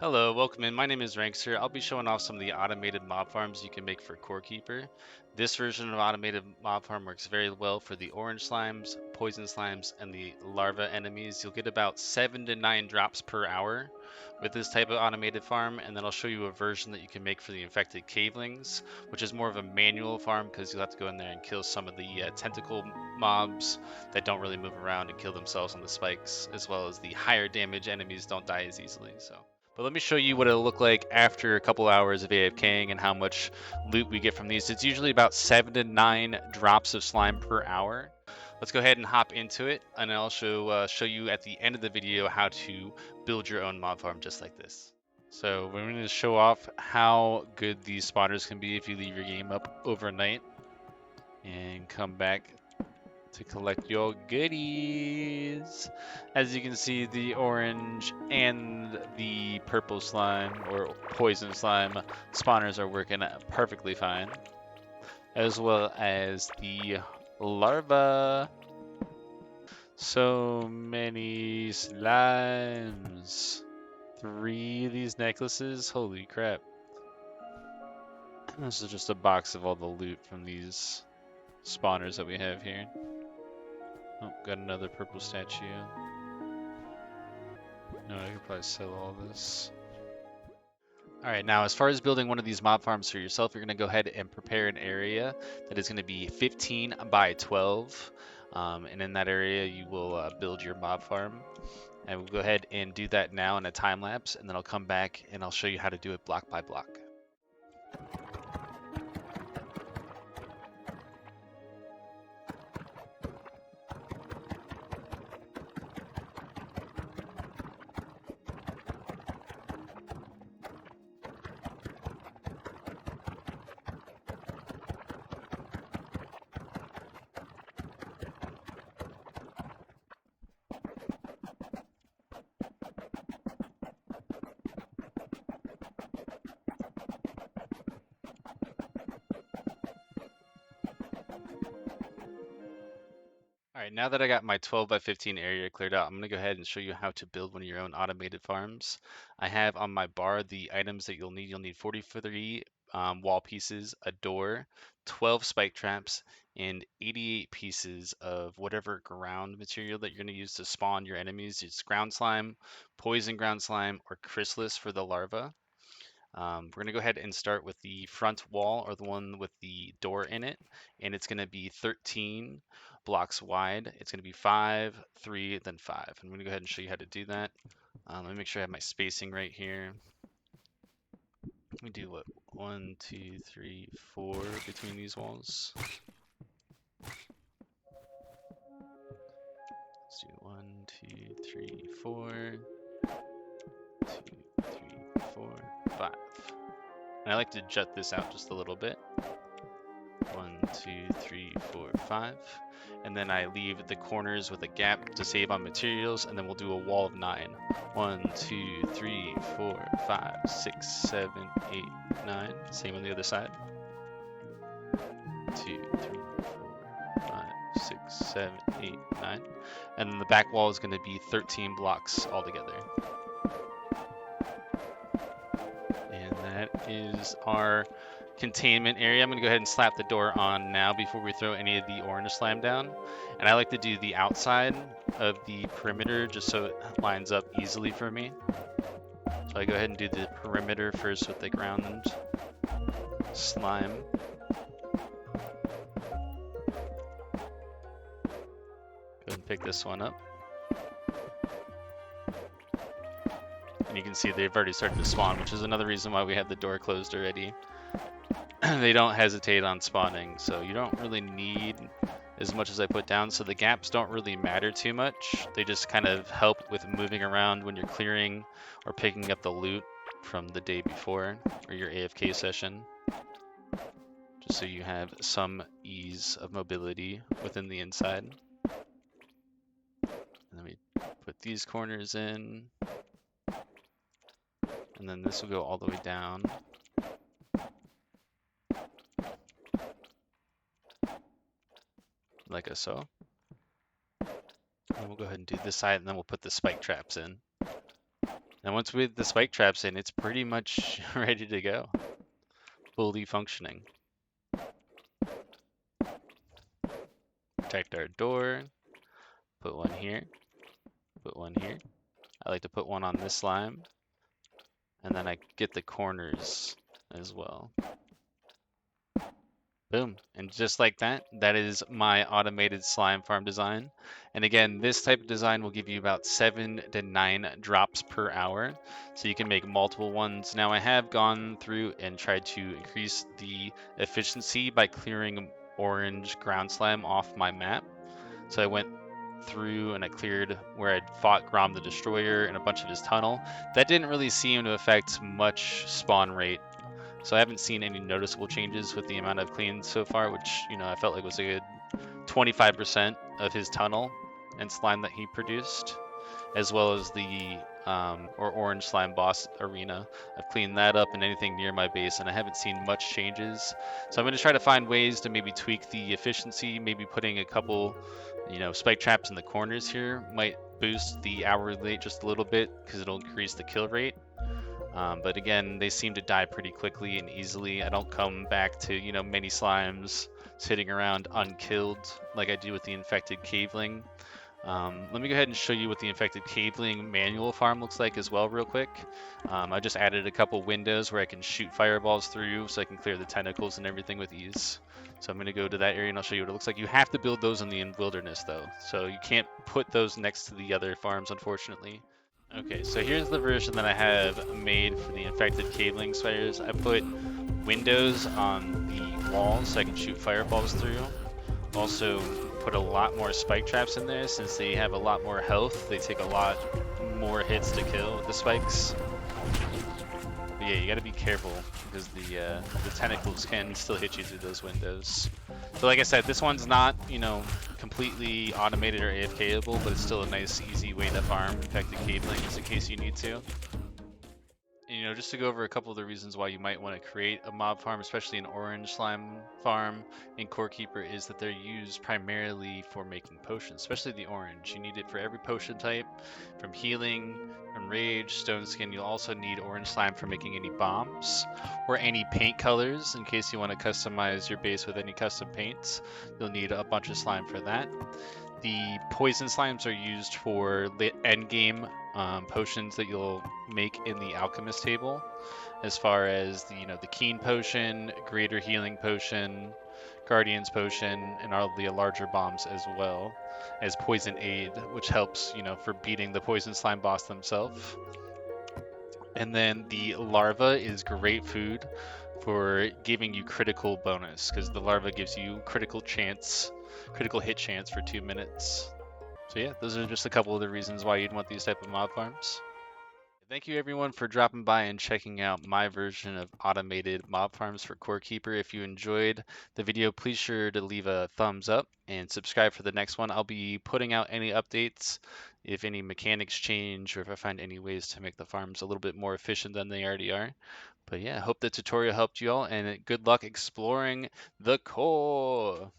Hello, welcome in. My name is Rankster. I'll be showing off some of the automated mob farms you can make for Core Keeper. This version of automated mob farm works very well for the orange slimes, poison slimes, and the larva enemies. You'll get about 7 to 9 drops per hour with this type of automated farm, and then I'll show you a version that you can make for the infected Cavelings, which is more of a manual farm because you'll have to go in there and kill some of the tentacle mobs that don't really move around and kill themselves on the spikes, as well as the higher damage enemies don't die as easily. But let me show you what it'll look like after a couple hours of AFKing and how much loot we get from these. It's usually about 7 to 9 drops of slime per hour. Let's go ahead and hop into it, and I'll show you at the end of the video how to build your own mob farm just like this. So we're going to show off how good these spawners can be if you leave your game up overnight and come back to collect your goodies. As you can see, the orange and the purple slime or poison slime spawners are working perfectly fine, as well as the larva. So many slimes. 3 of these necklaces. Holy crap. This is just a box of all the loot from these spawners that we have here. Oh, got another purple statue. No, I could probably sell all this. Alright, now as far as building one of these mob farms for yourself, you're going to go ahead and prepare an area that is going to be 15 by 12. And in that area, you will build your mob farm. And we'll go ahead and do that now in a time lapse, and then I'll come back and I'll show you how to do it block by block. All right, now that I got my 12 by 15 area cleared out, I'm going to go ahead and show you how to build one of your own automated farms. I have on my bar the items that you'll need. You'll need 43 wall pieces, a door, 12 spike traps, and 88 pieces of whatever ground material that you're going to use to spawn your enemies. It's ground slime, poison ground slime, or chrysalis for the larva. We're going to go ahead and start with the front wall, or the one with the door in it, and it's going to be 13 blocks wide. It's going to be 5, 3, then 5. I'm going to go ahead and show you how to do that. Let me make sure I have my spacing right here. We do what? 1, 2, 3, 4 between these walls. Let's do 1, 2, 3, 4, 2, 3, 4, 5. And I like to jut this out just a little bit. 1, 2, 3, 4, 5. And then I leave the corners with a gap to save on materials, and then we'll do a wall of 9. 1, 2, 3, 4, 5, 6, 7, 8, 9. Same on the other side. 2, 3, 4, 5, 6, 7, 8, 9. And then the back wall is going to be 13 blocks altogether. And that is our containment area. I'm going to go ahead and slap the door on now before we throw any of the orange slime down. And I like to do the outside of the perimeter just so it lines up easily for me. So I go ahead and do the perimeter first with the ground slime. Go ahead and pick this one up. And you can see they've already started to spawn, which is another reason why we have the door closed already. They don't hesitate on spawning, so you don't really need as much as I put down, so the gaps don't really matter too much. They just kind of help with moving around when you're clearing or picking up the loot from the day before or your AFK session, just so you have some ease of mobility within the inside. And then we put these corners in, and then this will go all the way down. Like so. And we'll go ahead and do this side, and then we'll put the spike traps in. And once with the spike traps in, it's pretty much ready to go. Fully functioning. Protect our door. Put one here. Put one here. I like to put one on this slime. And then I get the corners as well. Boom. And just like that, that is my automated slime farm design. And again, this type of design will give you about 7 to 9 drops per hour. So you can make multiple ones. Now I have gone through and tried to increase the efficiency by clearing orange ground slime off my map. So I went through and I cleared where I'd fought Grom the Destroyer and a bunch of his tunnel. That didn't really seem to affect much spawn rate. So I haven't seen any noticeable changes with the amount I've cleaned so far, which, you know, I felt like was a good 25% of his tunnel and slime that he produced, as well as the orange slime boss arena. I've cleaned that up and anything near my base, and I haven't seen much changes. So I'm going to try to find ways to maybe tweak the efficiency, maybe putting a couple, you know, spike traps in the corners here might boost the hour rate just a little bit because it'll increase the kill rate. But again, they seem to die pretty quickly and easily. I don't come back to, you know, many slimes sitting around unkilled like I do with the infected Caveling. Let me go ahead and show you what the infected Caveling manual farm looks like as well real quick. I just added a couple windows where I can shoot fireballs through so I can clear the tentacles and everything with ease. So I'm going to go to that area and I'll show you what it looks like. You have to build those in the wilderness though, so you can't put those next to the other farms unfortunately. Okay, so here's the version that I have made for the infected Caveling spiders. I put windows on the walls so I can shoot fireballs through. Also put a lot more spike traps in there since they have a lot more health. They take a lot more hits to kill with the spikes. But yeah, you gotta be careful because the tentacles can still hit you through those windows. So like I said, this one's not, you know, completely automated or AFKable, but it's still a nice, easy way to farm infected Cavelings in case you need to. And, you know, just to go over a couple of the reasons why you might want to create a mob farm, especially an orange slime farm in Core Keeper, is that they're used primarily for making potions, especially the orange. You need it for every potion type, from healing, from rage, stone skin. You'll also need orange slime for making any bombs or any paint colors in case you want to customize your base with any custom paints. You'll need a bunch of slime for that. The poison slimes are used for end game potions that you'll make in the alchemist table, as far as the, you know, the keen potion, greater healing potion, guardian's potion, and all the larger bombs as well as poison aid, which helps, you know, for beating the poison slime boss themselves. And then the larva is great food for giving you critical bonus because the larva gives you critical hit chance for 2 minutes. So yeah, those are just a couple of the reasons why you'd want these type of mob farms. Thank you everyone for dropping by and checking out my version of automated mob farms for Core Keeper. If you enjoyed the video, please sure to leave a thumbs up and subscribe for the next one. I'll be putting out any updates if any mechanics change or if I find any ways to make the farms a little bit more efficient than they already are. But yeah, I hope the tutorial helped you all and good luck exploring the core.